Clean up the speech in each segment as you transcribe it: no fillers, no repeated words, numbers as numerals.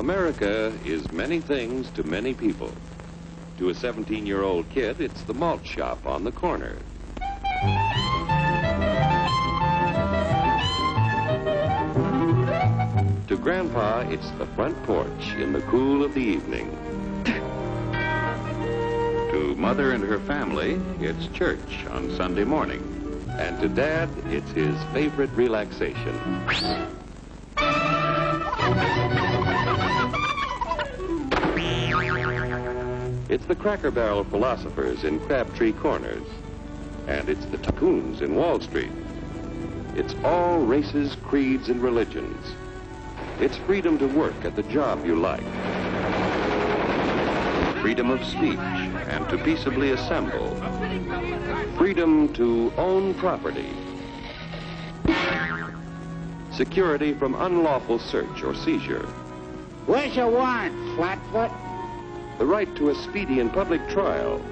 America is many things to many people. To a 17-year-old kid, it's the malt shop on the corner. To Grandpa, it's the front porch in the cool of the evening. To Mother and her family, it's church on Sunday morning. And to Dad, it's his favorite relaxation. It's the Cracker Barrel philosophers in Crabtree Corners. And it's the tycoons in Wall Street. It's all races, creeds, and religions. It's freedom to work at the job you like. Freedom of speech and to peaceably assemble. Freedom to own property. Security from unlawful search or seizure. Where's your warrant, Flatfoot? The right to a speedy and public trial.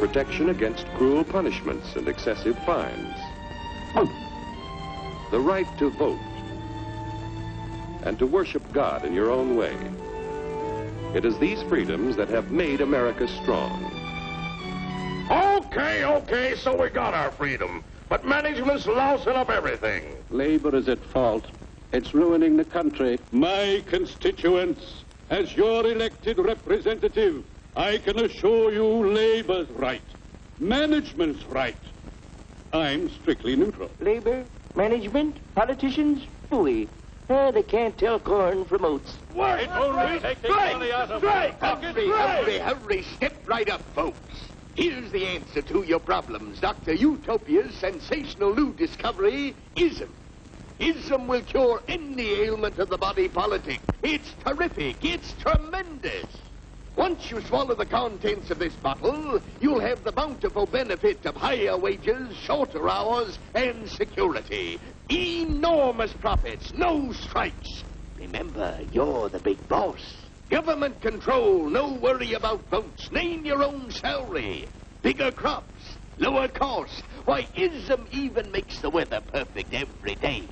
Protection against cruel punishments and excessive fines. The right to vote. And to worship God in your own way. It is these freedoms that have made America strong. Okay, so we got our freedom. But management's lousing up everything. Labor is at fault. It's ruining the country. My constituents, as your elected representative, I can assure you Labor's right. Management's right. I'm strictly neutral. Labor, management, politicians, phooey. They can't tell corn from oats. Wait, only take the money out of my pocket. Hurry, step right up, folks. Here's the answer to your problems. Dr. Utopia's sensational new discovery, ism. Ism will cure any ailment of the body politic. It's terrific. It's tremendous. Once you swallow the contents of this bottle, you'll have the bountiful benefit of higher wages, shorter hours, and security. Enormous profits, no strikes. Remember, you're the big boss. Government control, no worry about votes. Name your own salary. Bigger crops, lower cost. Why, ism even makes the weather perfect every day.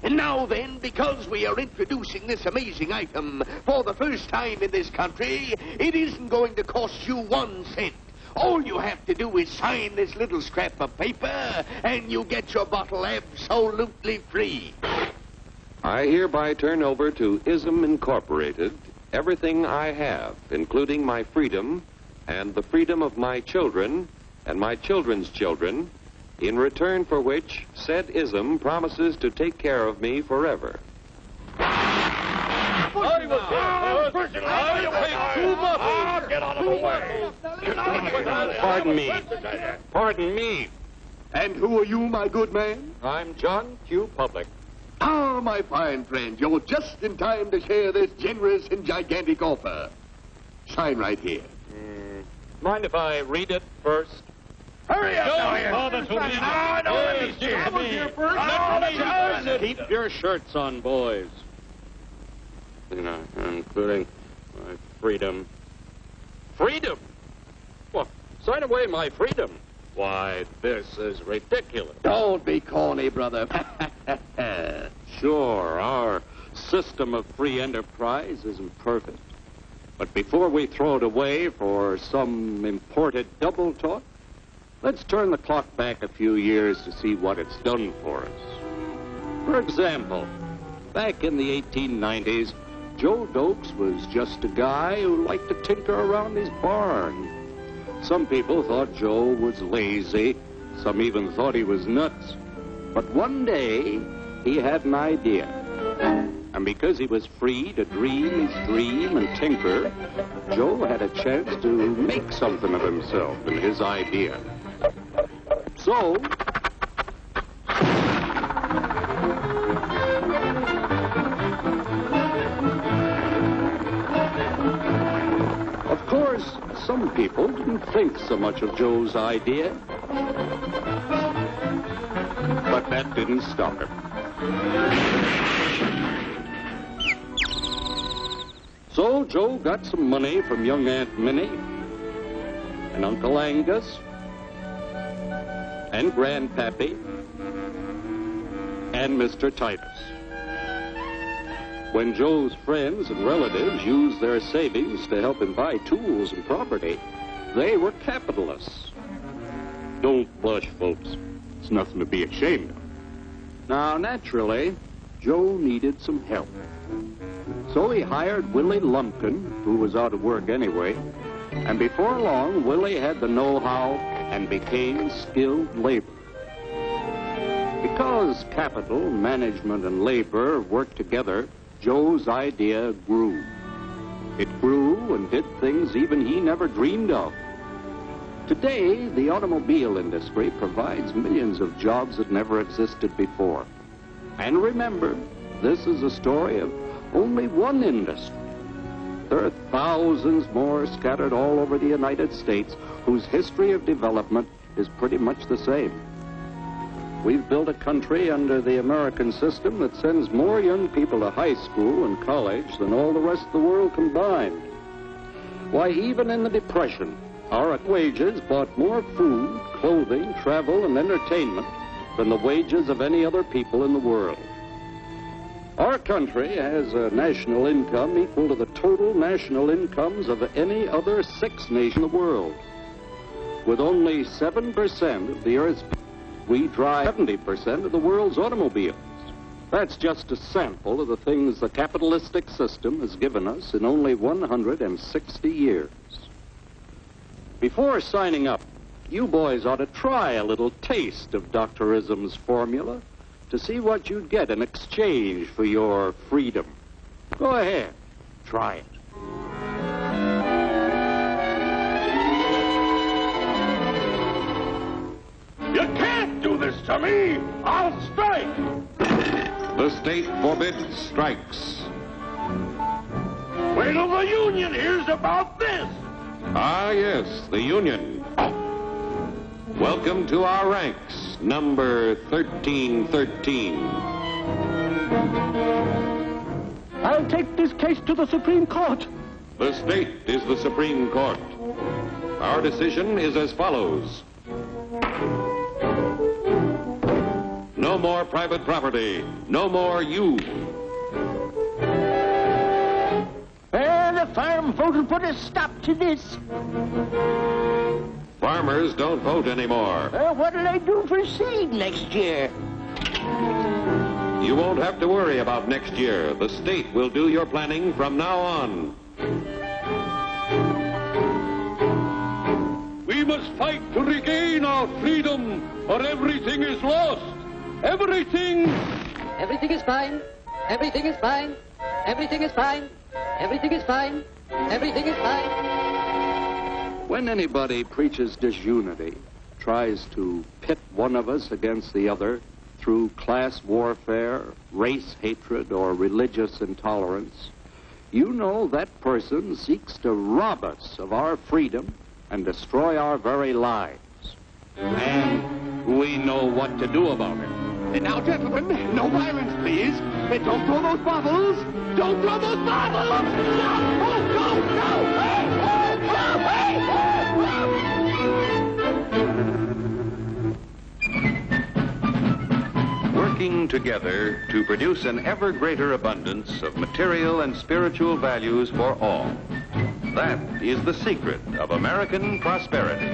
And now then, because we are introducing this amazing item for the first time in this country, it isn't going to cost you 1 cent. All you have to do is sign this little scrap of paper, and you get your bottle absolutely free. I hereby turn over to ISM Incorporated everything I have, including my freedom and the freedom of my children and my children's children, in return for which said ISM promises to take care of me forever. Get out of the way. Pardon me. And who are you, my good man? I'm John Q. Public. Ah, my fine friend, you're just in time to share this generous and gigantic offer. Sign right here. Mind if I read it first? Hurry up, Keep your shirts on, boys. Including my freedom. Freedom? Well, sign away my freedom. Why, this is ridiculous. Don't be corny, brother. Sure, our system of free enterprise isn't perfect. But before we throw it away for some imported double talk, let's turn the clock back a few years to see what it's done for us. For example, back in the 1890s, Joe Dokes was just a guy who liked to tinker around his barn. Some people thought Joe was lazy. Some even thought he was nuts. But one day, he had an idea. And because he was free to dream his dream and tinker, Joe had a chance to make something of himself and his idea. So, of course, some people didn't think so much of Joe's idea. But that didn't stop him. So Joe got some money from young Aunt Minnie and Uncle Angus and Grandpappy and Mr. Titus. When Joe's friends and relatives used their savings to help him buy tools and property, they were capitalists. Don't blush, folks. It's nothing to be ashamed of. Now, naturally, Joe needed some help. So he hired Willie Lumpkin, who was out of work anyway, and before long, Willie had the know-how and became skilled labor. Because capital, management, and labor worked together, Joe's idea grew. It grew and did things even he never dreamed of. Today, the automobile industry provides millions of jobs that never existed before. And remember, this is a story of only one industry. There are thousands more scattered all over the United States whose history of development is pretty much the same. We've built a country under the American system that sends more young people to high school and college than all the rest of the world combined. Why, even in the Depression, our wages bought more food, clothing, travel, and entertainment than the wages of any other people in the world. Our country has a national income equal to the total national incomes of any other 6 nations in the world. With only 7% of the Earth's people, we drive 70% of the world's automobiles. That's just a sample of the things the capitalistic system has given us in only 160 years. Before signing up, you boys ought to try a little taste of Dr. Ism's formula to see what you'd get in exchange for your freedom. Go ahead, try it. You can't do this to me! I'll strike! The state forbids strikes. Wait till the union hears about this! Ah, yes, the union. Welcome to our ranks, number 1313. I'll take this case to the Supreme Court. The state is the Supreme Court. Our decision is as follows. No more private property. No more you. The farm vote will put a stop to this. Farmers don't vote anymore. What'll I do for seed next year? You won't have to worry about next year. The state will do your planning from now on. We must fight to regain our freedom, or everything is lost. Everything! Everything is fine. Everything is fine. Everything is fine. Everything is fine. Everything is fine. When anybody preaches disunity, tries to pit one of us against the other through class warfare, race hatred, or religious intolerance, you know that person seeks to rob us of our freedom and destroy our very lives. And we know what to do about it. Now, gentlemen, no violence, please. Don't throw those bottles. Don't throw those bottles. No! Oh, no! No! Hey! Oh, no! Hey! Working together to produce an ever greater abundance of material and spiritual values for all. That is the secret of American prosperity.